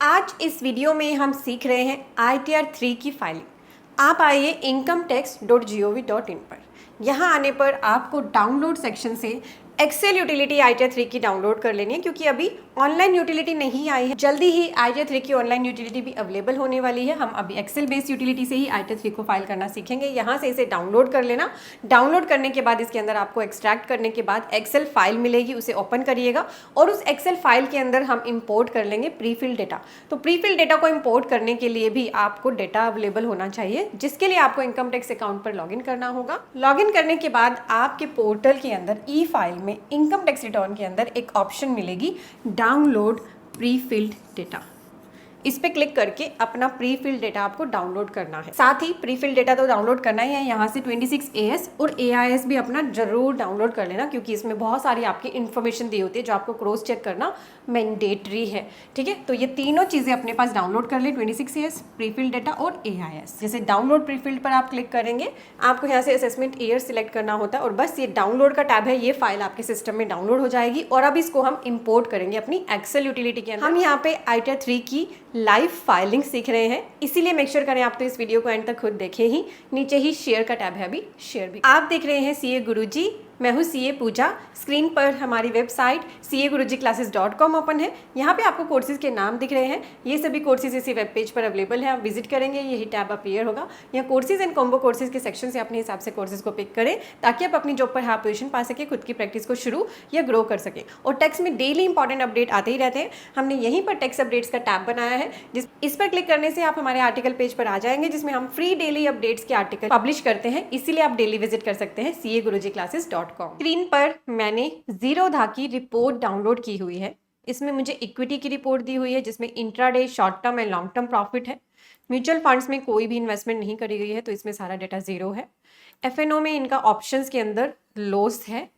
आज इस वीडियो में हम सीख रहे हैं ITR-3 की फाइलिंग। आप आइए incometax.gov.in पर। यहाँ आने पर आपको डाउनलोड सेक्शन से एक्सेल यूटिलिटी ITR-3 की डाउनलोड कर लेनी है, क्योंकि अभी ऑनलाइन यूटिलिटी नहीं आई है। जल्दी ही ITR-3 की ऑनलाइन यूटिलिटी भी अवेलेबल होने वाली है। हम अभी एक्सेल बेस्ड यूटिलिटी से ही ITR-3 को फाइल करना सीखेंगे। यहाँ से इसे डाउनलोड कर लेना। डाउनलोड करने के बाद इसके अंदर आपको एक्सट्रैक्ट करने के बाद एक्सेल फाइल मिलेगी, उसे ओपन करिएगा और उस एक्सेल फाइल के अंदर हम इंपोर्ट कर लेंगे प्रीफिल डेटा। तो प्रीफिल डेटा को इंपोर्ट करने के लिए भी आपको डेटा अवेलेबल होना चाहिए, जिसके लिए आपको इनकम टैक्स अकाउंट पर लॉगिन करना होगा। लॉगिन करने के बाद आपके पोर्टल के अंदर ई फाइल में इनकम टैक्स रिटर्न के अंदर एक ऑप्शन मिलेगी डाउनलोड प्रीफिल्ड डेटा। इस पे क्लिक करके अपना प्रीफिल्ड डेटा आपको डाउनलोड करना है। साथ ही प्रीफिल्ड डेटा तो डाउनलोड करना ही है। यहाँ से 26AS और AIS भी अपना जरूर डाउनलोड कर लेना, क्योंकि इसमें बहुत सारी आपकी इन्फॉर्मेशन दी होती है जो आपको क्रॉस चेक करना मैंडेटरी है। ठीक है, तो ये तीनों चीज़ें अपने पास डाउनलोड कर ले, 26AS, प्रीफिल्ड डेटा और AIS। जैसे डाउनलोड प्रीफिल्ड पर आप क्लिक करेंगे, आपको यहाँ से असेसमेंट ईयर सिलेक्ट करना होता है और बस ये डाउनलोड का टैब है, ये फाइल आपके सिस्टम में डाउनलोड हो जाएगी। और अब इसको हम इंपोर्ट करेंगे अपनी एक्सेल यूटिलिटी के अंदर। हम यहाँ पे ITR-3 की लाइव फाइलिंग सीख रहे हैं, इसीलिए मेक श्योर करें आप तो इस वीडियो को एंड तक खुद देखें ही। नीचे ही शेयर का टैब है, अभी शेयर भी। आप देख रहे हैं CA गुरुजी, मैं हूँ CA पूजा। स्क्रीन पर हमारी वेबसाइट CAgurujiclasses.com ओपन है। यहाँ पे आपको कोर्सेज के नाम दिख रहे हैं। ये सभी कोर्सेज इसी वेब पेज पर अवेलेबल है। आप विजिट करेंगे, यही टैब अपीयर होगा। यहाँ कोर्सेज एंड कॉम्बो कोर्सेज के सेक्शन से अपने हिसाब से कोर्सेज को पिक करें, ताकि आप अपनी जॉब पर हाई पोजीशन पा सके, खुद की प्रैक्टिस को शुरू या ग्रो कर सकें। और टैक्स में डेली इंपॉर्टेंट अपडेट आते ही रहते हैं। हमने यहीं पर टैक्स अपडेट्स का टैब बनाया है, इस पर क्लिक करने से आप हमारे आर्टिकल पेज पर आ जाएंगे, जिसमें हम फ्री डेली अपडेट्स के आर्टिकल पब्लिश करते हैं। इसीलिए आप डेली विजिट कर सकते हैं CAgurujiclasses.com। स्क्रीन पर मैंने जीरोधा की रिपोर्ट डाउनलोड की हुई है। इसमें मुझे इक्विटी की रिपोर्ट दी हुई है, जिसमें intraday, short term and long term profit है। म्यूचुअल फंड्स में कोई भी इन्वेस्टमेंट नहीं करी गई है, तो इसमें सारा डेटा जीरो है। FNO में इनका ऑप्शंस के अंदर लॉस है।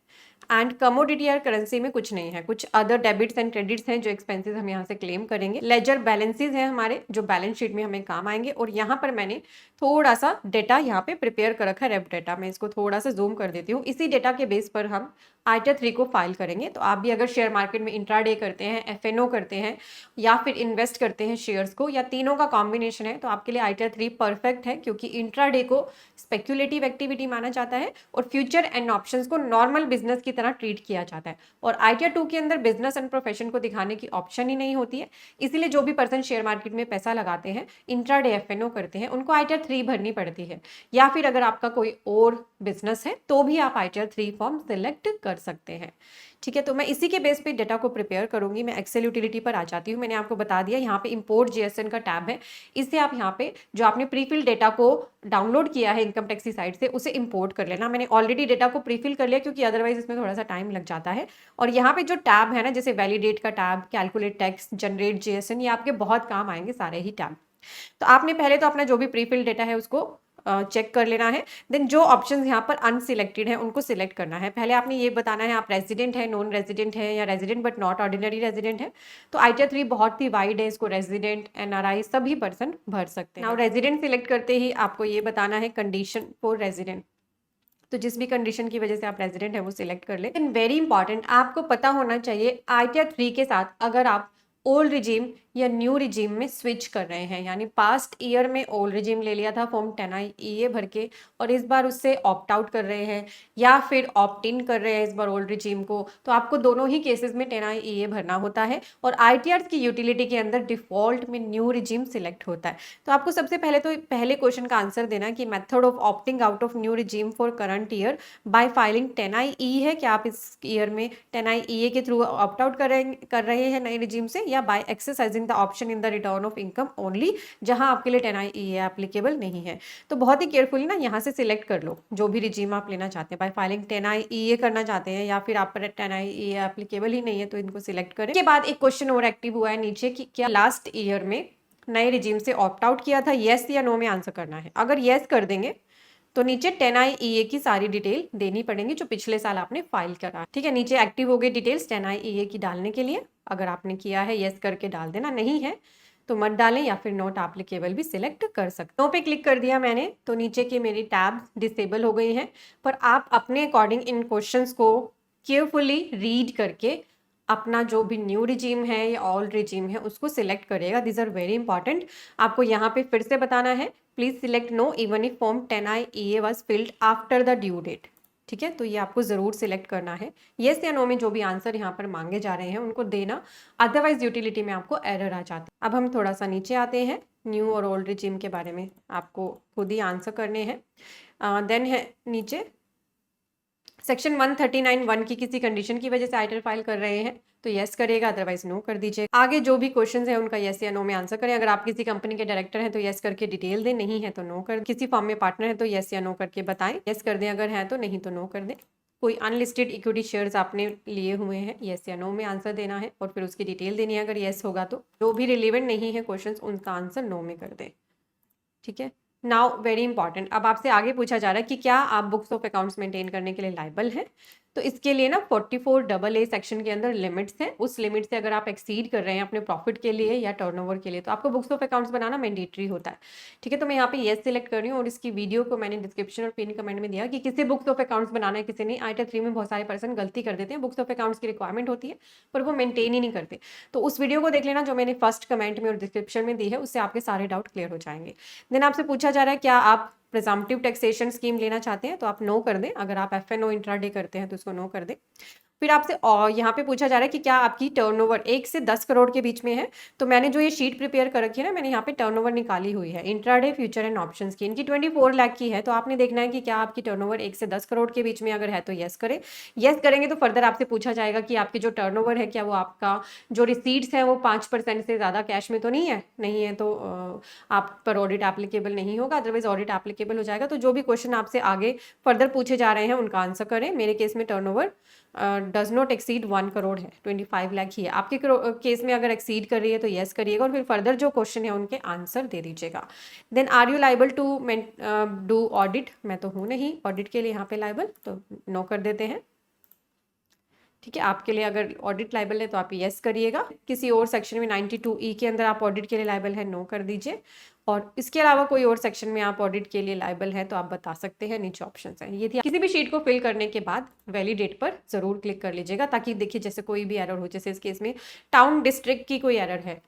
एंड कमोडिटी या करेंसी में कुछ नहीं है। कुछ अदर डेबिट्स एंड क्रेडिट्स हैं जो एक्सपेंसेस हम यहाँ से क्लेम करेंगे। लेजर बैलेंसेस हैं हमारे, जो बैलेंस शीट में हमें काम आएंगे। और यहाँ पर मैंने थोड़ा सा डेटा यहाँ पे प्रिपेयर कर रखा है, रेप डेटा। मैं इसको थोड़ा सा जूम कर देती हूँ। इसी डेटा के बेस पर हम ITR-3 को फाइल करेंगे। तो आप भी अगर शेयर मार्केट में इंट्राडे करते हैं, FNO करते हैं या फिर इन्वेस्ट करते हैं शेयर्स को, या तीनों का कॉम्बिनेशन है, तो आपके लिए ITR-3 परफेक्ट है, क्योंकि इंट्राडे को स्पेक्युलेटिव एक्टिविटी माना जाता है और फ्यूचर एंड ऑप्शंस को नॉर्मल बिजनेस की तरह ट्रीट किया जाता है। और ITR-2 के अंदर बिजनेस एंड प्रोफेशन को दिखाने की ऑप्शन ही नहीं होती है। इसीलिए जो भी पर्सन शेयर मार्केट में पैसा लगाते हैं, इंट्राडे FNO करते हैं, उनको ITR-3 भरनी पड़ती है। या फिर अगर आपका कोई और बिजनेस है तो भी आप ITR-3 फॉर्म सिलेक्ट कर सकते हैं। ठीक है, तो मैं इसी के बेस पे डेटा को प्रिपेयर करूंगी। मैं एक्सेल यूटिलिटी पर आ जाती हूँ। मैंने आपको बता दिया, यहाँ पे इंपोर्ट JSN का टैब है। इससे आप यहाँ पे जो आपने प्रीफिल डेटा को डाउनलोड किया है इनकम टैक्स की साइट से, उसे इंपोर्ट कर लेना। मैंने ऑलरेडी डेटा को प्रीफिल कर लिया, क्योंकि अदरवाइज इसमें थोड़ा सा टाइम लग जाता है। और यहाँ पे जो टैब है ना, जैसे वैलिडेट का tab, calculate tax, generate JSN, ये आपके बहुत काम आएंगे सारे ही टैब। तो आपने पहले तो अपना जो भी प्रीफिल डेटा है उसको चेक कर लेना है। देन जो ऑप्शंस यहाँ पर अनसिलेक्टेड है उनको सिलेक्ट करना है। पहले आपने ये बताना है आप रेजिडेंट है, नॉन रेजिडेंट है, या resident but not ordinary resident है। तो ITR-3 बहुत ही वाइड है, इसको रेजिडेंट, NRI सभी पर्सन भर सकते हैं। नाउ रेजिडेंट सिलेक्ट करते ही आपको ये बताना है कंडीशन फॉर रेजिडेंट। तो जिस भी कंडीशन की वजह से आप रेजिडेंट है वो सिलेक्ट कर ले। एंड वेरी इंपॉर्टेंट, आपको पता होना चाहिए ITR-3 के साथ अगर आप ओल्ड रिजीम या न्यू रिजीम में स्विच कर रहे हैं, यानी पास्ट ईयर में ओल्ड रिजीम ले लिया था फॉर्म 10I भर के, और इस बार उससे ऑप्ट आउट कर रहे हैं या फिर ऑप्ट इन कर रहे हैं इस बार ओल्ड रिजीम को, तो आपको दोनों ही केसेस में 10I भरना होता है। और ITR की यूटिलिटी के अंदर डिफॉल्ट में न्यू रिजीम सिलेक्ट होता है। तो आपको सबसे पहले तो पहले क्वेश्चन का आंसर देना कि method of opting out of new regime for current year by filing 10I है। क्या आप इस ईयर में 10I के थ्रू ऑप्ट आउट कर रहे हैं नए रिजीम से, या by exercising the option in the return of income only, जहां आपके लिए 10I एप्लीकेबल नहीं है। तो बहुत ही केयरफुली ना यहाँ से सिलेक्ट कर लो जो भी रिजीम आप लेना चाहते हैं। बाय फाइलिंग 10I करना चाहते हैं या फिर आप पर 10I एप्लीकेबल ही नहीं है, तो इनको सिलेक्ट करें। इसके बाद एक क्वेश्चन और एक्टिव हुआ है नीचे कि क्या लास्ट ईयर में नए रिजीम से ऑप्ट आउट किया था, येस या नो में आंसर करना है। अगर येस कर देंगे तो नीचे 10I की सारी डिटेल देनी पड़ेगी जो पिछले साल आपने फाइल करा। ठीक है, नीचे एक्टिव हो गई डिटेल्स 10I की डालने के लिए। अगर आपने किया है येस करके डाल देना, नहीं है तो मत डालें, या फिर नॉट एप्लीकेबल भी सिलेक्ट कर सकते। नो पे क्लिक कर दिया मैंने, तो नीचे की मेरी टैब डिसेबल हो गई है। पर आप अपने अकॉर्डिंग इन क्वेश्चंस को केयरफुली रीड करके अपना जो भी न्यू रिजीम है या ओल्ड रिजीम है उसको सिलेक्ट करिएगा। This are very important. आपको यहाँ पे फिर से बताना है, please select no even if form 10I EA was filled after the due date. ठीक है, तो ये आपको जरूर सिलेक्ट करना है। येस या नो में जो भी आंसर यहाँ पर मांगे जा रहे हैं उनको देना, अदरवाइज यूटिलिटी में आपको एरर आ जाती है। अब हम थोड़ा सा नीचे आते हैं, न्यू और ओल्ड रिजीम के बारे में आपको खुद ही आंसर करने हैं। देन है नीचे सेक्शन 139(1) की किसी कंडीशन की वजह से आईटीआर फाइल कर रहे हैं तो यस करेगा, अदरवाइज नो कर दीजिए। आगे जो भी क्वेश्चन है उनका यस या नो में आंसर करें। अगर आप किसी कंपनी के डायरेक्टर हैं तो यस करके डिटेल दें, नहीं है तो नो कर। किसी फॉर्म में पार्टनर है तो यस या नो करके बताएं, यस कर दें अगर है तो, नहीं तो नो कर दें। कोई अनलिस्टेड इक्विटी शेयर्स आपने लिए हुए हैं, यस या नो में आंसर देना है और फिर उसकी डिटेल देनी है। अगर यस होगा तो जो भी रिलेवेंट नहीं है क्वेश्चन उनका आंसर नो में कर दें। ठीक है, नाउ वेरी इंपॉर्टेंट, अब आपसे आगे पूछा जा रहा है कि क्या आप बुक्स ऑफ अकाउंट्स मेंटेन करने के लिए लायबल हैं। तो इसके लिए ना 44AA सेक्शन के अंदर लिमिट्स हैं। उस लिमिट से अगर आप एक्सीड कर रहे हैं अपने प्रॉफिट के लिए या टर्नओवर के लिए तो आपको books of accounts banana mandatory होता है। ठीक है, तो मैं यहाँ पे येस सिलेक्ट कर रही हूँ और इसकी वीडियो को मैंने डिस्क्रिप्शन और पिन कमेंट में दिया कि किसे बुक्स ऑफ अकाउंट्स बनाना है, किसी नहीं। आईटीआर 3 में बहुत सारे पर्सन गलती कर देते हैं, बुक्स ऑफ अकाउंट्स की रिक्वायरमेंट होती है पर वो मेंटेन ही नहीं करते। तो उस वीडियो को देख लेना जो मैंने फर्स्ट कमेंट में और डिस्क्रिप्शन में दी है, उससे आपके सारे डाउट क्लियर हो जाएंगे। देन आपसे पूछा जा रहा है क्या आप प्रिजम्पटिव टैक्सेशन स्कीम लेना चाहते हैं, तो आप नो कर दें। अगर आप एफएनओ इंट्राडे करते हैं तो उसको नो कर दें। फिर आपसे यहाँ पे पूछा जा रहा है कि क्या आपकी टर्नओवर 1 से 10 करोड़ के बीच में है। तो मैंने जो ये शीट प्रिपेयर कर रखी है ना, मैंने यहाँ पे टर्नओवर निकाली हुई है इंट्राडे फ्यूचर एंड ऑप्शंस की। इनकी 24 लाख की है, तो आपने देखना है कि क्या आपकी टर्नओवर 1 से 10 करोड़ के बीच में अगर है तो यस करें। यस करेंगे तो फर्दर आपसे पूछा जाएगा कि आपकी जो टर्नओवर है क्या वो आपका जो रिसीट्स है वो 5% से ज़्यादा कैश में तो नहीं है। नहीं है तो आप पर ऑडिट एप्लीकेबल नहीं होगा, अदरवाइज ऑडिट एप्लीकेबल हो जाएगा। तो जो भी क्वेश्चन आपसे आगे फर्दर पूछे जा रहे हैं उनका आंसर करें। मेरे केस में turnover does not exceed 1 crore है, 25 लाख ही है। आपके केस में अगर एक्सीड कर रही है तो यस करिएगा और फिर फर्दर जो क्वेश्चन है उनके आंसर दे दीजिएगा। Then are you liable to do audit, मैं तो हूँ नहीं ऑडिट के लिए यहाँ पे लाइबल, तो नो कर देते हैं। ठीक है, आपके लिए अगर ऑडिट लाइबल है तो आप यस करिएगा। किसी और सेक्शन में 92E के अंदर आप ऑडिट के लिए लाइबल है, नो कर दीजिए। और इसके अलावा कोई और सेक्शन में आप ऑडिट के लिए लाइबल है तो आप बता सकते हैं, नीचे ऑप्शन है। ये थी किसी भी शीट को फिल करने के बाद वैलिडेट पर जरूर क्लिक कर लीजिएगा, ताकि देखिए जैसे कोई भी एरर हो, जैसे इस केस में टाउन डिस्ट्रिक्ट की कोई एरर है।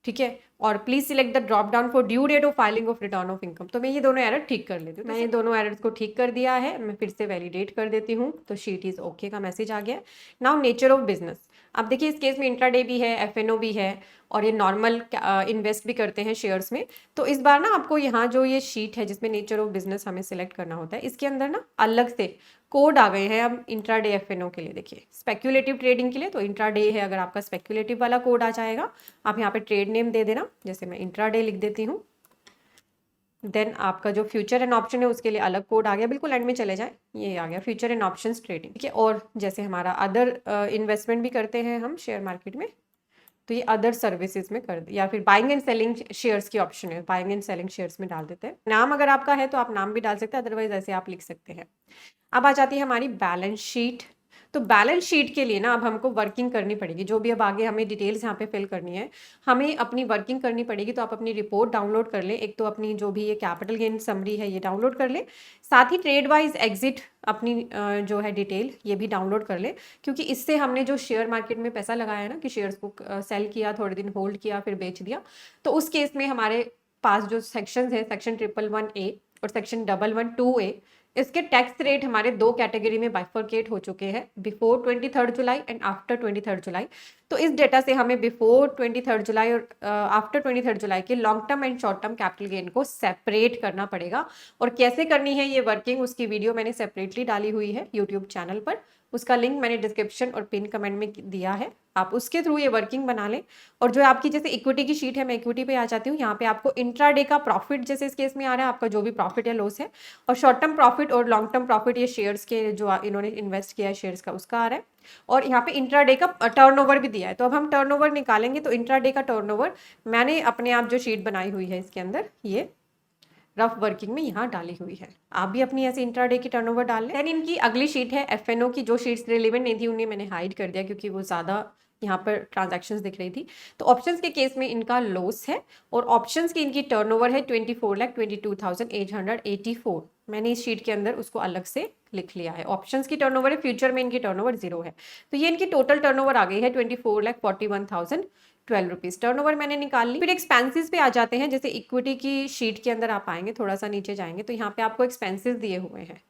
ठीक है, और please select the drop down for due date of filing of return of income. तो मैं ये दोनों एरर ठीक कर लेती हूँ। मैंने दोनों एरर्स को ठीक कर दिया है, मैं फिर से वैलिडेट कर देती हूँ तो शीट इज ओके का मैसेज आ गया। नाउ नेचर ऑफ बिजनेस, अब देखिए इस केस में इंट्राडे भी है, एफएनओ भी है और ये नॉर्मल इन्वेस्ट भी करते हैं शेयर्स में। तो इस बार ना आपको यहाँ जो ये शीट है जिसमें नेचर ऑफ बिजनेस हमें सिलेक्ट करना होता है, इसके अंदर ना अलग से कोड आ गए हैं अब इंट्राडे एफएनओ के लिए। देखिए स्पेक्यूलेटिव ट्रेडिंग के लिए तो इंट्राडे है, अगर आपका स्पेक्यूलेटिव वाला कोड आ जाएगा आप यहाँ पे ट्रेड नेम दे देना, जैसे मैं इंट्राडे लिख देती हूँ। देन आपका जो फ्यूचर एंड ऑप्शन है उसके लिए अलग कोड आ गया, बिल्कुल एंड में चले जाए, ये आ गया फ्यूचर एंड ऑप्शंस ट्रेडिंग। ठीक है, और जैसे हमारा अदर इन्वेस्टमेंट भी करते हैं हम शेयर मार्केट में, तो ये अदर सर्विसेज में कर दे, या फिर बाइंग एंड सेलिंग शेयर्स की ऑप्शन है, बाइंग एंड सेलिंग शेयर्स में डाल देते हैं। नाम अगर आपका है तो आप नाम भी डाल सकते हैं, अदरवाइज ऐसे आप लिख सकते हैं। अब आ जाती है हमारी बैलेंस शीट। तो बैलेंस शीट के लिए ना अब हमको वर्किंग करनी पड़ेगी, जो भी अब आगे हमें डिटेल्स यहाँ पे फिल करनी है हमें अपनी वर्किंग करनी पड़ेगी। तो आप अपनी रिपोर्ट डाउनलोड कर लें, एक तो अपनी जो भी ये कैपिटल गेन समरी है ये डाउनलोड कर लें, साथ ही ट्रेड वाइज एग्जिट अपनी जो है डिटेल ये भी डाउनलोड कर लें, क्योंकि इससे हमने जो शेयर मार्केट में पैसा लगाया है ना कि शेयर्स को सेल किया, थोड़े दिन होल्ड किया फिर बेच दिया, तो उस केस में हमारे पास जो सेक्शंस है सेक्शन 111A और सेक्शन 112A, इसके टैक्स रेट हमारे दो कैटेगरी में बाइफरकेट हो चुके हैं, बिफोर 23 जुलाई एंड आफ्टर 23 जुलाई। तो इस डेटा से हमें बिफोर 23 जुलाई और आफ्टर 23 जुलाई के long term and short term capital gain को सेपरेट करना पड़ेगा। और कैसे करनी है ये वर्किंग, उसकी वीडियो मैंने सेपरेटली डाली हुई है यूट्यूब चैनल पर, उसका लिंक मैंने डिस्क्रिप्शन और पिन कमेंट में दिया है, आप उसके थ्रू ये वर्किंग बना लें। और जो आपकी जैसे इक्विटी की शीट है, मैं इक्विटी पे आ जाती हूँ, यहाँ पे आपको इंट्राडे का प्रॉफिट जैसे इस केस में आ रहा है, आपका जो भी प्रॉफिट या लॉस है, और शॉर्ट टर्म प्रॉफिट और लॉन्ग टर्म प्रॉफिट ये शेयर्स के जो इन्होंने इन्वेस्ट किया है शेयर्स का उसका आ रहा है, और यहाँ पे इंट्राडे का टर्नओवर भी दिया है। तो अब हम टर्नओवर निकालेंगे, तो इंट्राडे का टर्नओवर मैंने अपने आप जो शीट बनाई हुई है इसके अंदर ये रफ वर्किंग में यहाँ डाली हुई है, आप भी अपनी ऐसे इंट्राडे की टर्नओवर डाल लें। देन इनकी अगली शीट है एफएनओ की, जो शीट्स रिलेवेंट नहीं थी उन्हें मैंने हाइड कर दिया क्योंकि वो ज़्यादा यहाँ पर ट्रांजैक्शंस दिख रही थी। तो ऑप्शंस के केस में इनका लॉस है और ऑप्शंस की इनकी टर्नओवर है 24,22,884। मैंने इस शीट के अंदर उसको अलग से लिख लिया है। ऑप्शंस की टर्नओवर है, फ्यूचर में इनकी टर्नओवर 0 है। तो ये इनकी टोटल टर्नओवर आ गई है 24,41,012 रुपीज़। टर्नओवर मैंने निकाल ली। फिर एक्सपेंसेस पे आ जाते हैं। जैसे इक्विटी की शीट के अंदर आप आएंगे, थोड़ा सा नीचे जाएंगे तो यहाँ पे आपको एक्सपेंसेस दिए हुए हैं।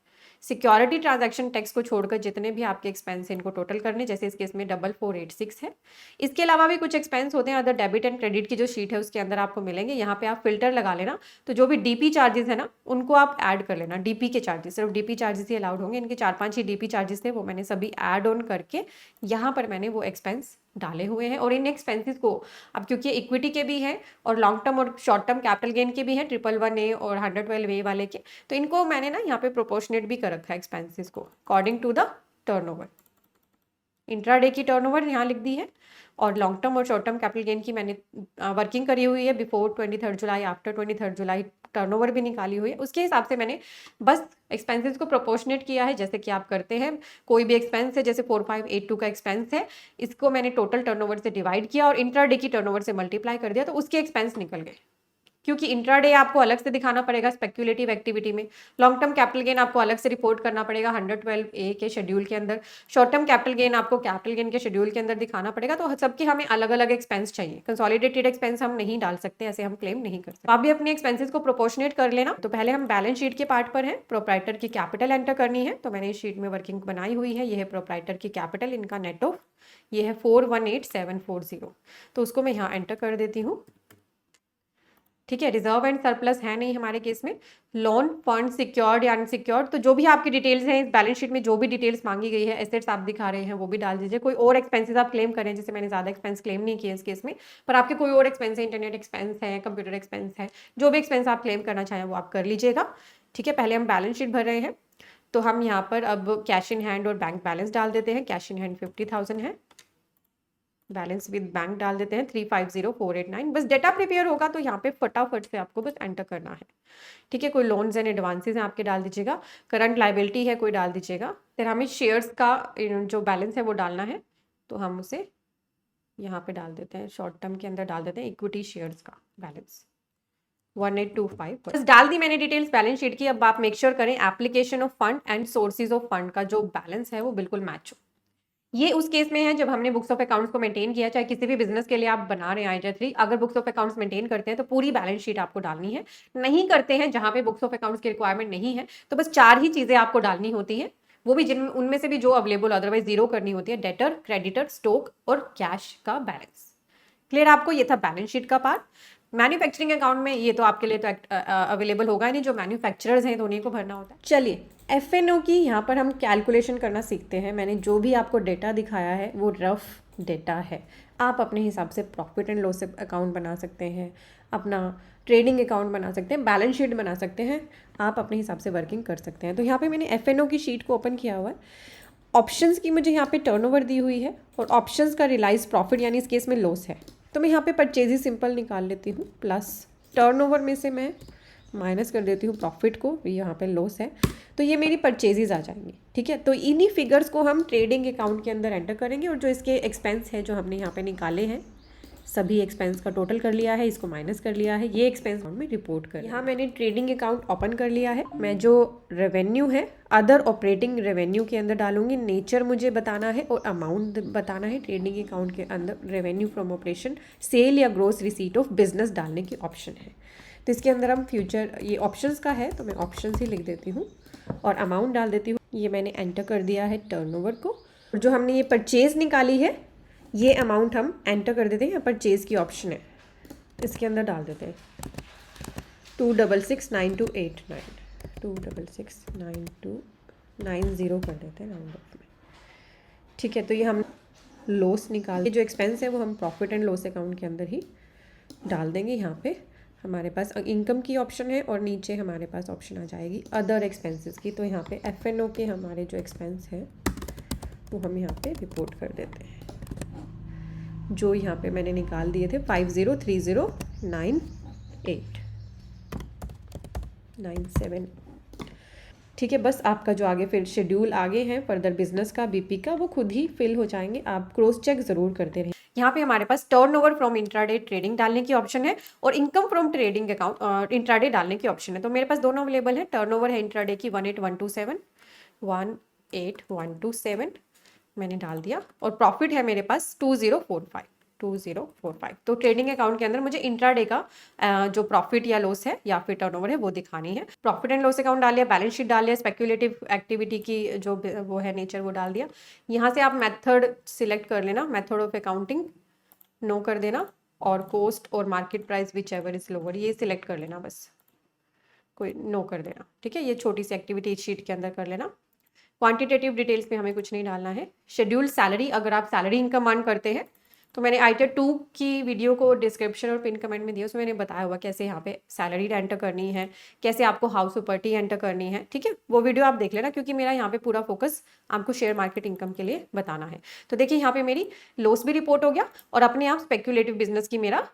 सिक्योरिटी ट्रांजैक्शन टैक्स को छोड़कर जितने भी आपके एक्सपेंस हैं इनको टोटल करने, जैसे इस केस में 4486 है। इसके अलावा भी कुछ एक्सपेंस होते हैं अदर डेबिट एंड क्रेडिट की जो शीट है उसके अंदर आपको मिलेंगे। यहाँ पे आप फिल्टर लगा लेना, तो जो भी डीपी चार्जेस है ना उनको आप ऐड कर लेना। डीपी के चार्जेस, सिर्फ डीपी चार्जेस ही अलाउड होंगे। इनके 4-5 ही डीपी चार्जेस थे, वो मैंने सभी ऐड ऑन करके यहाँ पर मैंने वो एक्सपेंस डाले हुए हैं। और इन एक्सपेंसेस को अब क्योंकि इक्विटी के भी हैं और लॉन्ग टर्म और शॉर्ट टर्म कैपिटल गेन के भी हैं, 111A और 112A वाले के, तो इनको मैंने ना यहाँ पे प्रोपोर्शनेट भी कर रखा है एक्सपेंसेस को according to the turnover. Intraday की टर्नओवर यहाँ लिख दी है और लॉन्ग टर्म और शॉर्ट टर्म कैपिटल गेन की मैंने वर्किंग करी हुई है बिफोर 23 जुलाई, आफ्टर 23 जुलाई टर्नओवर भी निकाली हुई है। उसके हिसाब से मैंने बस एक्सपेंसेस को प्रोपोर्शनेट किया है, जैसे कि आप करते हैं कोई भी एक्सपेंस है। जैसे 4582 का एक्सपेंस है, इसको मैंने टोटल टर्नओवर से डिवाइड किया और इंट्राडे की टर्नओवर से मल्टीप्लाई कर दिया, तो उसके एक्सपेंस निकल गए। क्योंकि इंट्राडे आपको अलग से दिखाना पड़ेगा स्पेक्यूलेटिव एक्टिविटी में, लॉन्ग टर्म कैपिटल गेन आपको अलग से रिपोर्ट करना पड़ेगा 112A के शेड्यूल के अंदर, शॉर्ट टर्म कैपिटल गेन आपको कैपिटल गेन के शेड्यूल के अंदर दिखाना पड़ेगा। तो सबके हमें अलग अलग एक्सपेंस चाहिए, कंसोलिडेटेड एक्सपेंस हम नहीं डाल सकते, ऐसे हम क्लेम नहीं कर सकते। आप भी अपने एक्सपेंसेस को प्रोपोर्शनेट कर लेना। तो पहले हम बैलेंस शीट के पार्ट पर हैं। प्रोप्राइटर की कैपिटल एंटर करनी है, तो मैंने इस शीट में वर्किंग बनाई हुई है। ये है प्रोप्राइटर की कैपिटल, इनका नेट ऑफ ये है 418740, तो उसको मैं यहाँ एंटर कर देती हूँ। ठीक है, रिजर्व एंड सरप्लस है नहीं हमारे केस में। लोन, फंड, सिक्योर्ड या अनसिक्योर्ड, तो जो भी आपकी डिटेल्स हैं इस बैलेंस शीट में, जो भी डिटेल्स मांगी गई है, एसेट्स आप दिखा रहे हैं वो भी डाल दीजिए। कोई और एक्सपेंसेस आप क्लेम करें, जैसे मैंने ज़्यादा एक्सपेंस क्लेम नहीं किए इस केस में, पर आपके कोई और एक्सपेंस है, इंटरनेट एक्सपेंस है, कंप्यूटर एक्सपेंस है, जो भी एक्सपेंस आप क्लेम करना चाहें वो आप कर लीजिएगा। ठीक है, पहले हम बैलेंस शीट भर रहे हैं, तो हम यहाँ पर अब कैश इन हैंड और बैंक बैलेंस डाल देते हैं। कैश इन हैंड 50,000 है, बैलेंस विद बैंक डाल देते हैं 350489। बस डेटा प्रिपेयर होगा तो यहाँ पे फटाफट से आपको बस एंटर करना है। ठीक है, कोई लोन्स एंड एडवांसेस हैं आपके डाल दीजिएगा, करंट लाइबिलिटी है कोई डाल दीजिएगा। फिर हमें शेयर्स का जो बैलेंस है वो डालना है, तो हम उसे यहाँ पे डाल देते हैं, शॉर्ट टर्म के अंदर डाल देते हैं इक्विटी शेयर्स का बैलेंस 1825। बस डाल दी मैंने डिटेल्स बैलेंस शीट की। अब आप मेक श्योर करें application of fund and sources of fund का जो बैलेंस है वो बिल्कुल मैच हो। ये उस केस में है जब हमने बुक्स ऑफ अकाउंट्स को मेंटेन किया, चाहे किसी भी बिजनेस के लिए आप बना रहे हैं आइडिया 3, अगर बुक्स ऑफ अकाउंट्स मेंटेन करते हैं तो पूरी बैलेंस शीट आपको डालनी है। नहीं करते हैं, जहां पे बुक्स ऑफ अकाउंट्स की रिक्वायरमेंट नहीं है, तो बस 4 ही चीजें आपको डालनी होती है, वो भी जिन उनमें से भी जो अवेलेबल, अदरवाइज 0 करनी होती है। डेटर, क्रेडिटर, स्टॉक और कैश का बैलेंस। क्लियर आपको? ये था बैलेंस शीट का पार्ट। मैन्युफैक्चरिंग अकाउंट में ये तो आपके लिए तो अवेलेबल होगा नहीं, जो मैन्युफैक्चरर्स हैं तो उन्हीं को भरना होता है। चलिए F&O की यहाँ पर हम कैलकुलेशन करना सीखते हैं। मैंने जो भी आपको डेटा दिखाया है वो रफ डेटा है, आप अपने हिसाब से प्रॉफिट एंड लॉस अकाउंट बना सकते हैं, अपना ट्रेडिंग अकाउंट बना सकते हैं, बैलेंस शीट बना सकते हैं, आप अपने हिसाब से वर्किंग कर सकते हैं। तो यहाँ पे मैंने F&O की शीट को ओपन किया हुआ है। ऑप्शंस की मुझे यहाँ पे टर्नओवर दी हुई है और ऑप्शंस का रियलाइज प्रॉफिट यानी इस केस में लॉस है, तो मैं यहाँ पे परचेज ही सिंपल निकाल लेती हूँ, प्लस टर्नओवर में से मैं माइनस कर देती हूँ प्रॉफिट को, यहाँ पे लॉस है, तो ये मेरी परचेजेज आ जाएंगी। ठीक है, तो इन्हीं फिगर्स को हम ट्रेडिंग अकाउंट के अंदर एंटर करेंगे और जो इसके एक्सपेंस है जो हमने यहाँ पे निकाले हैं, सभी एक्सपेंस का टोटल कर लिया है, इसको माइनस कर लिया है, ये एक्सपेंस में रिपोर्ट कर। यहाँ मैंने ट्रेडिंग अकाउंट ओपन कर लिया है। मैं जो रेवेन्यू है अदर ऑपरेटिंग रेवेन्यू के अंदर डालूंगी, नेचर मुझे बताना है और अमाउंट बताना है। ट्रेडिंग अकाउंट के अंदर रेवेन्यू फ्रॉम ऑपरेशन, सेल या ग्रोस रिसीट ऑफ बिजनेस डालने की ऑप्शन है, तो इसके अंदर हम फ्यूचर, ये ऑप्शंस का है तो मैं ऑप्शंस ही लिख देती हूँ और अमाउंट डाल देती हूँ। ये मैंने एंटर कर दिया है टर्नओवर को, और जो हमने ये परचेज निकाली है ये अमाउंट हम एंटर कर देते हैं, परचेज की ऑप्शन है, इसके अंदर डाल देते हैं 2669289, 2669290 कर देते हैं राउंड ऑफ में। ठीक है, तो ये हम लॉस निकाल, जो एक्सपेंस है वो हम प्रॉफिट एंड लॉस अकाउंट के अंदर ही डाल देंगे। यहाँ पे हमारे पास इनकम की ऑप्शन है और नीचे हमारे पास ऑप्शन आ जाएगी अदर एक्सपेंसेस की, तो यहाँ पे F&O के हमारे जो एक्सपेंस है वो हम यहाँ पे रिपोर्ट कर देते हैं, जो यहाँ पे मैंने निकाल दिए थे 50309897। ठीक है, बस आपका जो आगे फिर शेड्यूल आगे हैं फर्दर बिजनेस का, BP का, वो खुद ही फिल हो जाएंगे, आप क्रॉस चेक ज़रूर करते रहें। यहाँ पे हमारे पास टर्नओवर फ्रॉम इंट्राडे ट्रेडिंग डालने की ऑप्शन है और income from trading account intraday डालने की ऑप्शन है। तो मेरे पास दोनों अवेलेबल है। टर्नओवर है इंट्राडे की 18127 मैंने डाल दिया और प्रॉफिट है मेरे पास 2045 तो ट्रेडिंग अकाउंट के अंदर मुझे इंट्राडे का जो प्रॉफिट या लॉस है या फिर टर्नओवर है वो दिखानी है। प्रॉफिट एंड लॉस अकाउंट डाल दिया, बैलेंस शीट डाल दिया, स्पेक्युलेटिव एक्टिविटी की जो वो है नेचर वो डाल दिया। यहाँ से आप मेथड सिलेक्ट कर लेना, मेथड ऑफ अकाउंटिंग नो कर देना और कॉस्ट और market price which ever is lower ये सिलेक्ट कर लेना, बस कोई नो कर देना, ठीक है। ये छोटी सी एक्टिविटी शीट के अंदर कर लेना। क्वांटिटेटिव डिटेल्स में हमें कुछ नहीं डालना है। शेड्यूल सैलरी, अगर आप सैलरी इनकम अर्न करते हैं तो मैंने आइटर 2 की वीडियो को डिस्क्रिप्शन और पिन कमेंट में दिया, उसमें मैंने बताया हुआ कैसे यहाँ पे सैलरी एंटर करनी है, कैसे आपको हाउस प्रॉपर्टी एंटर करनी है, ठीक है। वो वीडियो आप देख लेना क्योंकि मेरा यहाँ पे पूरा फोकस आपको शेयर मार्केट इनकम के लिए बताना है। तो देखिए यहाँ पे मेरी लॉस भी रिपोर्ट हो गया और अपने आप स्पेक्युलेटिव बिजनेस की मेरा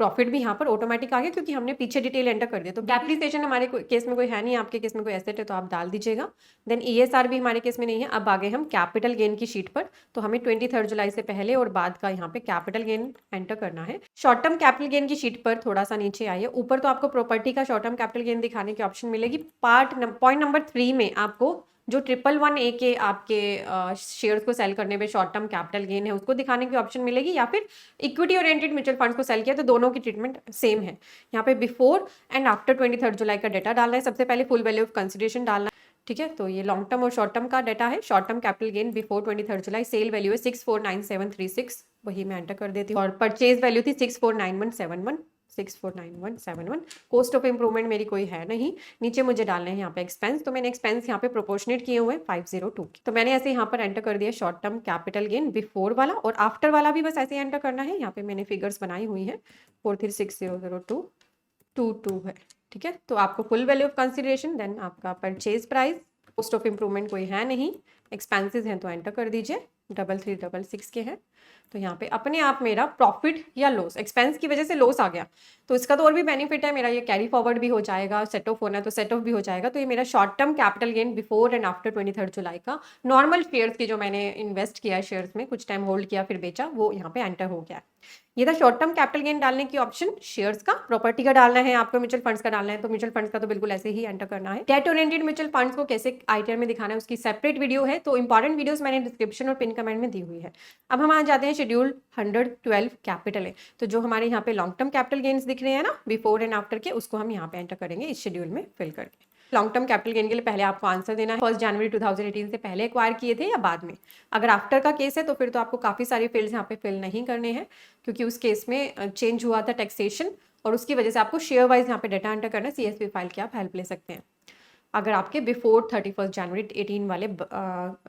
प्रॉफिट भी यहाँ पर ऑटोमेटिक आ गया क्योंकि हमने पीछे डिटेल एंटर कर दिया। तो डेप्रिसिएशन हमारे केस में कोई है नहीं, आपके केस में कोई एसेट है तो आप डाल दीजिएगा। देन ईएसआर भी हमारे केस में नहीं है। अब आगे हम कैपिटल गेन की शीट पर, तो हमें 23 जुलाई से पहले और बाद का यहाँ पे कैपिटल गेन एंटर करना है। शॉर्ट टर्म कैपिटल गेन की शीट पर थोड़ा सा नीचे आइए, ऊपर तो आपको प्रॉपर्टी का शॉर्ट टर्म कैपिटल गेन दिखाने की ऑप्शन मिलेगी। पॉइंट नंबर 3 में आपको जो 111A के आपके शेयर्स को सेल करने पे शॉर्ट टर्म कैपिटल गेन है उसको दिखाने की ऑप्शन मिलेगी, या फिर इक्विटी ओरिएंटेड म्यूचुअल फंड्स को सेल किया तो दोनों की ट्रीटमेंट सेम है। यहाँ पे बिफोर एंड आफ्टर 23 जुलाई का डाटा डालना है। सबसे पहले फुल वैल्यू ऑफ कंसिडरेशन डालना है, ठीक है। तो ये लॉन्ग टर्म और शॉर्ट टर्म का डाटा है। Short term capital gain before 23 जुलाई, सेल वैल्यू है 649736, वही मैं एंटर कर देती हूँ। और परचेज वैल्यू थी 649171। कॉस्ट ऑफ इंप्रूवमेंट मेरी कोई है नहीं। नीचे मुझे डालने हैं यहाँ पे एक्सपेंस, तो मैंने एक्सपेंस यहाँ पे प्रोपोर्शनेट किए हुए 502 की। तो मैंने ऐसे यहाँ पर एंटर कर दिया short term capital gain before वाला, और आफ्टर वाला भी बस ऐसे एंटर करना है। यहाँ पे मैंने फिगर्स बनाई हुई है 43600222 है, ठीक है। तो आपको full value of consideration, then आपका purchase price, cost of improvement कोई है नहीं, एक्सपेंसेस हैं तो एंटर कर दीजिए 3366 के हैं। तो यहाँ पे अपने आप मेरा प्रॉफिट या लॉस, एक्सपेंस की वजह से लॉस आ गया तो इसका तो और भी बेनिफिट है, मेरा ये कैरी फॉरवर्ड भी हो जाएगा, सेट ऑफ होना है तो सेट ऑफ भी हो जाएगा। तो ये मेरा short term capital gain before and after 23 जुलाई का नॉर्मल शेयर्स की जो मैंने इन्वेस्ट किया है शेयर्स में, कुछ टाइम होल्ड किया फिर बेचा, वो यहाँ पे एंटर हो गया है। ये था शॉर्ट टर्म कैपिटल गेन डालने की ऑप्शन शेयर्स का। प्रॉपर्टी का डालना है आपको, म्यूचुअल फंड्स का डालना है तो म्यूचुअल फंड्स का तो बिल्कुल ऐसे ही एंटर करना है। डेट ओरिएंटेड म्यूचुअल फंड्स को कैसे आईटीआर में दिखाना है उसकी सेपरेट वीडियो है, तो इंपॉर्टेंट वीडियोस मैंने डिस्क्रिप्शन और पिन कमेंट में दी हुई है। अब हम आ जाते हैं शेड्यूल 112 कैपिटल है, तो जो हमारे यहाँ पे लॉन्ग टर्म कैपिटल गेन्स दिख रहे हैं ना बिफोर एंड आफ्टर के, उसको हम यहाँ पे एंटर करेंगे इस शेड्यूल में फिल करके। लॉन्ग टर्म कैपिटल गेन के लिए पहले आपको आंसर देना है 1 जनवरी 2018 से पहले एक्वायर किए थे या बाद में। अगर आफ्टर का केस है तो फिर तो आपको काफ़ी सारे फील्ड्स यहाँ पे फिल नहीं करने हैं क्योंकि उस केस में चेंज हुआ था टैक्सेशन और उसकी वजह से आपको शेयर वाइज यहाँ पे डाटा एंटर करना है। CSV फाइल की आप हेल्प ले सकते हैं अगर आपके बिफोर 31 जनवरी 18 वाले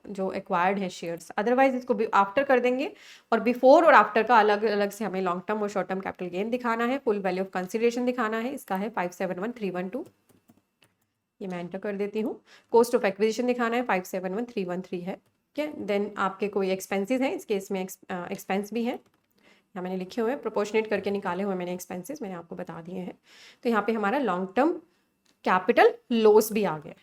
जो एक्वायर्ड है शेयर्स। अदरवाइज इसको आफ्टर कर देंगे और बिफोर और आफ्टर का अलग अलग से हमें लॉन्ग टर्म और शॉर्ट टर्म कैपिटल गेन दिखाना है, फुल वैल्यू ऑफ कंसिडरेशन दिखाना है, इसका है 571312, ये मैं एंटर कर देती हूँ। कॉस्ट ऑफ एक्विजिशन दिखाना है 571313 है, ठीक है। देन आपके कोई एक्सपेंसेस हैं, इस केस में एक्सपेंस भी है, यहाँ मैंने लिखे हुए हैं, प्रोपोर्शनेट करके निकाले हुए मैंने एक्सपेंसेस, मैंने आपको बता दिए हैं। तो यहाँ पे हमारा लॉन्ग टर्म कैपिटल लॉस भी आ गया,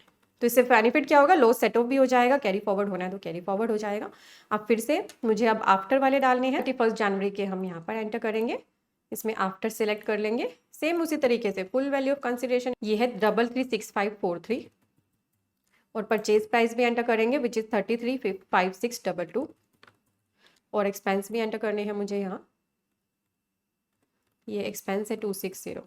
तो इससे बेनिफिट क्या होगा, लॉस सेट ऑफ भी हो जाएगा, कैरी फॉरवर्ड होना है तो कैरी फॉरवर्ड हो जाएगा। अब फिर से मुझे अब आफ्टर वाले डालने हैं, 31 जनवरी के हम यहाँ पर एंटर करेंगे, इसमें आफ्टर सेलेक्ट कर लेंगे, सेम उसी तरीके से फुल वैल्यू ऑफ कंसिडरेशन ये है 336543 और परचेज प्राइस भी एंटर करेंगे विच इज 335622 और एक्सपेंस भी एंटर करने हैं मुझे यहाँ, ये एक्सपेंस है 260।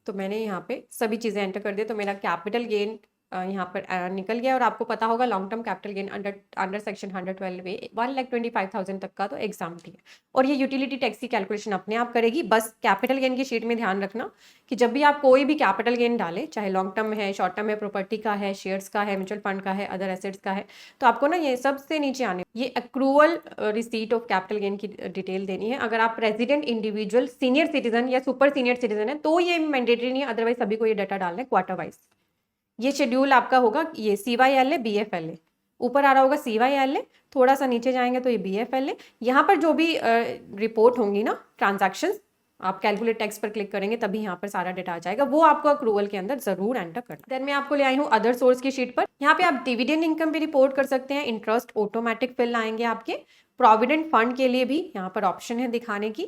तो मैंने यहाँ पे सभी चीज़ें एंटर कर दी, तो मेरा कैपिटल गेन यहाँ पर निकल गया। और आपको पता होगा long term capital gain under section 112 में 1,25,000 तक का तो एग्जाम थी, और ये यूटिलिटी टैक्स की कैलकुलेशन अपने आप करेगी। बस कैपिटल गेन की शीट में ध्यान रखना कि जब भी आप कोई भी कैपिटल गेन डालें, चाहे लॉन्ग टर्म है, शॉर्ट टर्म है, प्रॉपर्टी का है, शेयर्स का है, म्यूचुअल फंड का है, अदर एसेट्स का है, तो आपको ना ये सबसे नीचे आने ये accrual receipt of capital gain की डिटेल देनी है। अगर आप रेजिडेंट, इंडिविजुअल, सीनियर सिटीजन या सुपर सीनियर सिटीजन है तो ये मैंडेटरी नहीं है, अदरवाइज सभी को ये डाटा डालना है क्वार्टर वाइज। ये शेड्यूल आपका होगा, ये CYL है, BFL है, ऊपर आ रहा होगा CYL है, थोड़ा सा नीचे जाएंगे तो ये BFL है। यहाँ पर जो भी रिपोर्ट होंगी ना ट्रांजैक्शंस आप कैलकुलेट टैक्स पर क्लिक करेंगे तभी यहाँ पर सारा डेटा आ जाएगा, वो आपको अक्रूवल के अंदर जरूर एंटर करना। देन मैं आपको ले आई हूँ अदर सोर्स की शीट पर। यहाँ पे आप डिविडेंड इनकम भी रिपोर्ट कर सकते हैं, इंटरेस्ट ऑटोमेटिक फिल आएंगे आपके, प्रोविडेंट फंड के लिए भी यहाँ पर ऑप्शन है दिखाने की,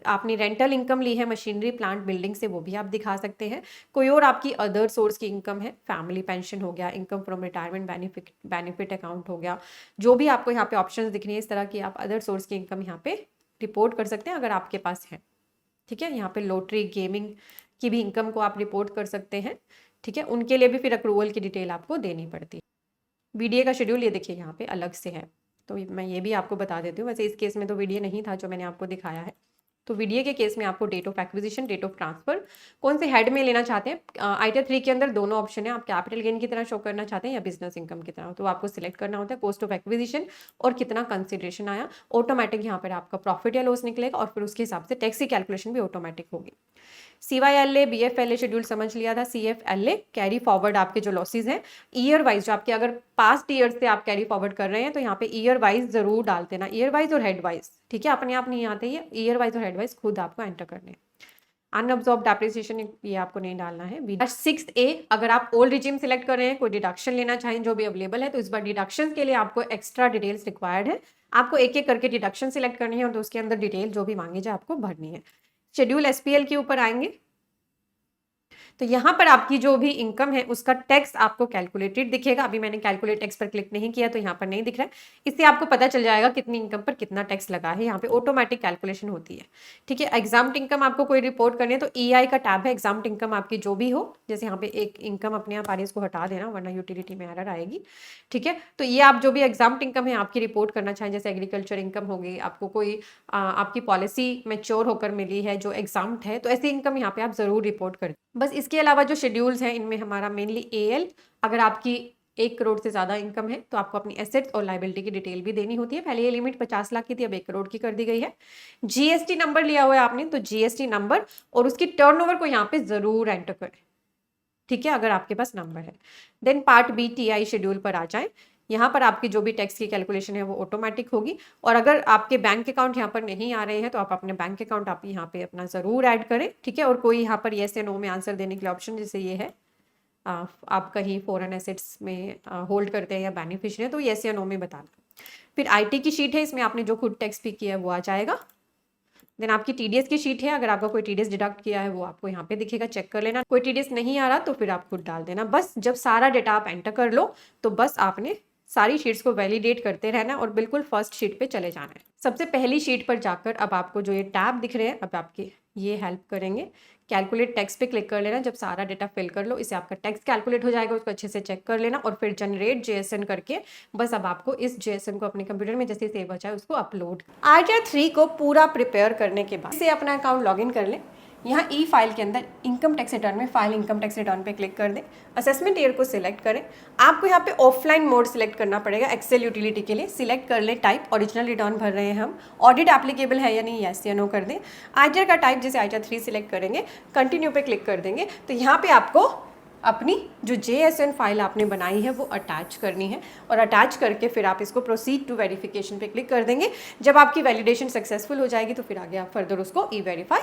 आपने रेंटल इनकम ली है मशीनरी प्लांट बिल्डिंग से, वो भी आप दिखा सकते हैं। कोई और आपकी अदर सोर्स की इनकम है, फैमिली पेंशन हो गया, income from retirement benefit account हो गया, जो भी आपको यहाँ पे ऑप्शंस दिख रही है इस तरह की आप अदर सोर्स की इनकम यहाँ पे रिपोर्ट कर सकते हैं अगर आपके पास है। ठीक है, यहाँ पे लॉटरी गेमिंग की भी इनकम को आप रिपोर्ट कर सकते हैं। ठीक है, उनके लिए भी फिर अक्रूवल की डिटेल आपको देनी पड़ती है। बीडीए का शेड्यूल ये देखिए यहाँ पे अलग से है, तो मैं ये भी आपको बता देती हूँ। वैसे इस केस में तो बीडीए नहीं था जो मैंने आपको दिखाया है। तो बीडीए के केस में आपको date of acquisition, date of transfer, कौन से हेड में लेना चाहते हैं। आईटीआर 3 के अंदर दोनों ऑप्शन है, आप कैपिटल गेन की तरह शो करना चाहते हैं या बिजनेस इनकम की तरह, तो आपको सिलेक्ट करना होता है कॉस्ट ऑफ एक्विजिशन और कितना कंसिडरेशन आया। ऑटोमेटिक यहाँ पर आपका प्रॉफिट या लॉस निकलेगा और फिर उसके हिसाब से टैक्स की कैलकुलेशन भी ऑटोमेटिक होगी। CYLA BFLA शेड्यूल समझ लिया था। CFLA कैरी फॉरवर्ड आपके जो लॉसेज हैं ईयर वाइज, जो आपके अगर पास्ट ईयर से आप कैरी फॉरवर्ड कर रहे हैं तो यहाँ पे ईयर वाइज जरूर डालते ना, ईयर वाइज और हेड वाइज। ठीक है, अपने आप नहीं आते, ये ईयर वाइज और हेड वाइज खुद आपको एंटर करने हैं। अनअब्जॉर्ब डेप्रिसिएशन ये आपको नहीं डालना है। 6A अगर आप ओल्ड रिजीम सिलेक्ट कर रहे हैं, कोई डिडक्शन लेना चाहें जो भी अवेलेबल है, तो इस बार डिडक्शन के लिए आपको एक्स्ट्रा डिटेल्स रिक्वायर्ड है। आपको एक एक करके डिडक्शन सिलेक्ट करनी है और तो उसके अंदर डिटेल जो भी मांगी जाए आपको भरनी है। शेड्यूल SPL के ऊपर आएंगे तो यहाँ पर आपकी जो भी इनकम है उसका टैक्स आपको कैलकुलेटेड दिखेगा। अभी मैंने कैलकुलेट टैक्स पर क्लिक नहीं किया तो यहाँ पर नहीं दिख रहा है, इससे आपको पता चल जाएगा कितनी इनकम पर कितना टैक्स लगा है। यहाँ पे ऑटोमेटिक कैलकुलेशन होती है। ठीक है, एग्जाम्ड इनकम आपको कोई रिपोर्ट करनी है तो EI का टैब है, एग्जाम्ड इनकम आपकी जो भी हो, जैसे यहाँ पे एक इनकम अपने आप आ रही है, इसको हटा देना वरना यूटिलिटी में एरर आएगी। ठीक है, तो ये आप जो भी एग्जाम्ड इनकम है आपकी रिपोर्ट करना चाहें, जैसे एग्रीकल्चर इनकम होगी, आपको कोई आपकी पॉलिसी मैच्योर होकर मिली है जो एग्जाम्ड है, तो ऐसी इनकम यहाँ पे आप जरूर रिपोर्ट करें। बस इसके अलावा जो शेड्यूल्स हैं इनमें हमारा मेनली AL, अगर आपकी 1 करोड़ से ज़्यादा इनकम है तो आपको अपनी एसेट्स और लाइबिलिटी की डिटेल भी देनी होती है। पहले ये लिमिट 50 लाख की थी, अब 1 करोड़ की कर दी गई है। GST नंबर लिया हुआ है आपने तो GST नंबर और उसकी टर्नओवर को यहाँ पे जरूर एंटर करें। ठीक है, अगर आपके पास नंबर है। Then part B TI schedule पर आ जाए, यहाँ पर आपकी जो भी टैक्स की कैलकुलेशन है वो ऑटोमेटिक होगी। और अगर आपके बैंक अकाउंट यहाँ पर नहीं आ रहे हैं तो आप अपने बैंक अकाउंट आप यहाँ पे अपना ज़रूर ऐड करें। ठीक है, और कोई यहाँ पर येस या नो में आंसर देने के लिए ऑप्शन, जैसे ये है आप कहीं फॉरेन एसेट्स में होल्ड करते हैं या बेनिफिशियरी है तो येस या नो में बताना। फिर IT की शीट है, इसमें आपने जो खुद टैक्स पे किया है वो आ जाएगा। देन आपकी TDS की शीट है, अगर आपका कोई TDS डिडक्ट किया है वो आपको यहाँ पे दिखेगा, चेक कर लेना। कोई TDS नहीं आ रहा तो फिर आप खुद डाल देना। बस जब सारा डेटा आप एंटर कर लो तो बस आपने सारी शीट्स को वैलिडेट करते रहना और बिल्कुल फर्स्ट शीट पे चले जाना है। सबसे पहली शीट पर जाकर अब आपको जो ये टैब दिख रहे हैं अब आपके ये हेल्प करेंगे। कैलकुलेट टैक्स पे क्लिक कर लेना, जब सारा डेटा फिल कर लो इससे आपका टैक्स कैलकुलेट हो जाएगा, उसको अच्छे से चेक कर लेना और फिर जनरेट JSN करके बस अब आपको इस JSN को अपने कंप्यूटर में जैसे सेव हो जाए उसको अपलोड। ITR 3 को पूरा प्रिपेयर करने के बाद इसे अपना अकाउंट लॉगिन कर लें। यहाँ ई फाइल के अंदर इनकम टैक्स रिटर्न में फाइल इनकम टैक्स रिटर्न पे क्लिक कर दें, असेसमेंट ईयर को सिलेक्ट करें। आपको यहाँ पे ऑफलाइन मोड सिलेक्ट करना पड़ेगा एक्सेल यूटिलिटी के लिए। सिलेक्ट कर ले टाइप, ओरिजिनल रिटर्न भर रहे हैं हम, ऑडिट एप्लीकेबल है या नहीं, यस या नो कर दें। ITR का टाइप जैसे ITR 3 सिलेक्ट करेंगे, कंटिन्यू पे क्लिक कर देंगे तो यहाँ पे आपको अपनी जो JSN फाइल आपने बनाई है वो अटैच करनी है और अटैच करके फिर आप इसको प्रोसीड टू वेरिफिकेशन पे क्लिक कर देंगे। जब आपकी वैलिडेशन सक्सेसफुल हो जाएगी तो फिर आगे आप फर्दर उसको ई-वेरीफाई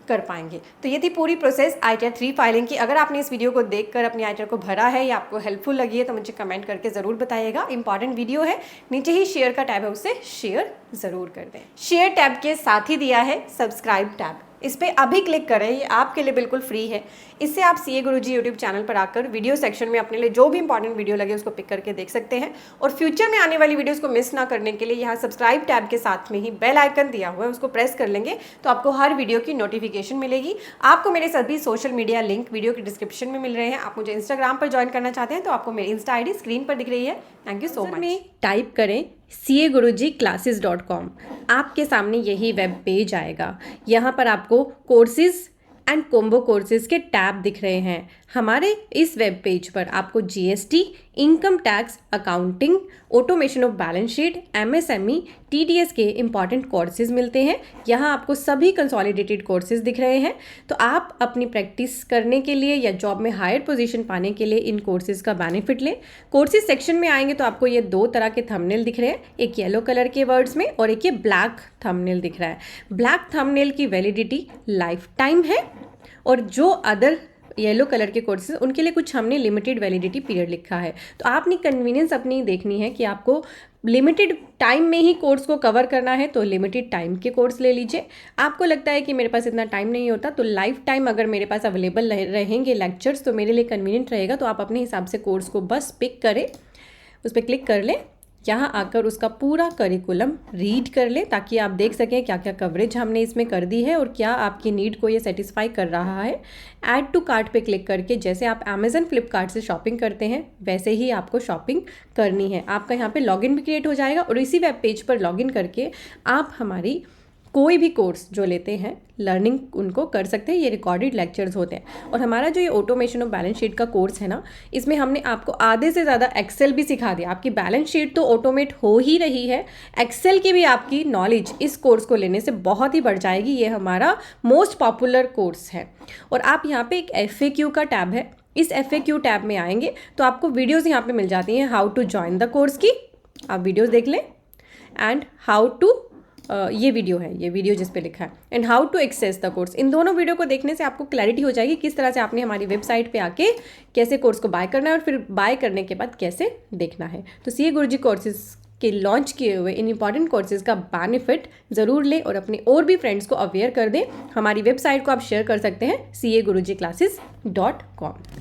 कर पाएंगे। तो ये थी पूरी प्रोसेस ITR 3 फाइलिंग की। अगर आपने इस वीडियो को देखकर अपनी ITR को भरा है या आपको हेल्पफुल लगी है तो मुझे कमेंट करके ज़रूर बताइएगा। इंपॉर्टेंट वीडियो है, नीचे ही शेयर का टैब है उससे शेयर ज़रूर कर दें। शेयर टैब के साथ ही दिया है सब्सक्राइब टैब, इस पर अभी क्लिक करें, ये आपके लिए बिल्कुल फ्री है। इससे आप CA गुरुजी यूट्यूब चैनल पर आकर वीडियो सेक्शन में अपने लिए जो भी इंपॉर्टेंट वीडियो लगे उसको पिक करके देख सकते हैं और फ्यूचर में आने वाली वीडियोस को मिस ना करने के लिए यहाँ सब्सक्राइब टैब के साथ में ही बेल आइकन दिया हुआ है, उसको प्रेस कर लेंगे तो आपको हर वीडियो की नोटिफिकेशन मिलेगी। आपको मेरे सभी सोशल मीडिया लिंक वीडियो के डिस्क्रिप्शन में मिल रहे हैं। आप मुझे इंस्टाग्राम पर ज्वाइन करना चाहते हैं तो आपको मेरी इंस्टा ID स्क्रीन पर दिख रही है। Thank you so much. Type करें CAGurujiClasses.com, आपके सामने यही वेब पेज आएगा। यहाँ पर आपको कोर्सेज एंड कॉम्बो कोर्सेज के टैब दिख रहे हैं। हमारे इस वेब पेज पर आपको GST, income tax, accounting, automation of balance sheet, MSME, TDS के इंपॉर्टेंट कोर्सेज मिलते हैं। यहाँ आपको सभी कंसोलिडेटेड कोर्सेज दिख रहे हैं। तो आप अपनी प्रैक्टिस करने के लिए या जॉब में हायर पोजीशन पाने के लिए इन कोर्सेज का बेनिफिट लें। कोर्सेज सेक्शन में आएंगे तो आपको ये दो तरह के थंबनेल दिख रहे हैं, एक येलो कलर के वर्ड्स में और एक ये ब्लैक थंबनेल दिख रहा है। ब्लैक थंबनेल की वैलिडिटी लाइफ टाइम है और जो अदर येलो कलर के कोर्सेज उनके लिए कुछ हमने लिमिटेड वैलिडिटी पीरियड लिखा है। तो आपने कन्वीनियंस अपनी देखनी है कि आपको लिमिटेड टाइम में ही कोर्स को कवर करना है तो लिमिटेड टाइम के कोर्स ले लीजिए। आपको लगता है कि मेरे पास इतना टाइम नहीं होता तो लाइफ टाइम अगर मेरे पास अवेलेबल रहेंगे लेक्चर्स तो मेरे लिए कन्वीनियंट रहेगा, तो आप अपने हिसाब से कोर्स को बस पिक करें, उस पर क्लिक कर लें, यहाँ आकर उसका पूरा करिकुलम रीड कर लें ताकि आप देख सकें क्या क्या कवरेज हमने इसमें कर दी है और क्या आपकी नीड को ये सेटिस्फाई कर रहा है। ऐड टू कार्ट पे क्लिक करके जैसे आप अमेजन फ्लिपकार्ट से शॉपिंग करते हैं वैसे ही आपको शॉपिंग करनी है। आपका यहाँ पे लॉगिन भी क्रिएट हो जाएगा और इसी वेब पेज पर लॉगिन करके आप हमारी कोई भी कोर्स जो लेते हैं लर्निंग उनको कर सकते हैं। ये रिकॉर्डेड लेक्चर्स होते हैं। और हमारा जो ये ऑटोमेशन ऑफ बैलेंस शीट का कोर्स है ना, इसमें हमने आपको आधे से ज़्यादा एक्सेल भी सिखा दिया। आपकी बैलेंस शीट तो ऑटोमेट हो ही रही है, एक्सेल की भी आपकी नॉलेज इस कोर्स को लेने से बहुत ही बढ़ जाएगी। ये हमारा मोस्ट पॉपुलर कोर्स है। और आप यहाँ पे एक FAQ का टैब है, इस FAQ टैब में आएंगे तो आपको वीडियोज़ यहाँ पर मिल जाती हैं how to join the course की। आप वीडियोज़ देख लें एंड हाउ टू ये वीडियो है, ये वीडियो जिस पे लिखा है and how to access the course. इन दोनों वीडियो को देखने से आपको क्लैरिटी हो जाएगी किस तरह से आपने हमारी वेबसाइट पे आके कैसे कोर्स को बाय करना है और फिर बाय करने के बाद कैसे देखना है। तो CA गुरुजी कोर्सेज के लॉन्च किए हुए इन इंपॉर्टेंट कोर्सेज का बेनिफिट ज़रूर लें और अपने और भी फ्रेंड्स को अवेयर कर दें। हमारी वेबसाइट को आप शेयर कर सकते हैं CAgurujiclasses.com।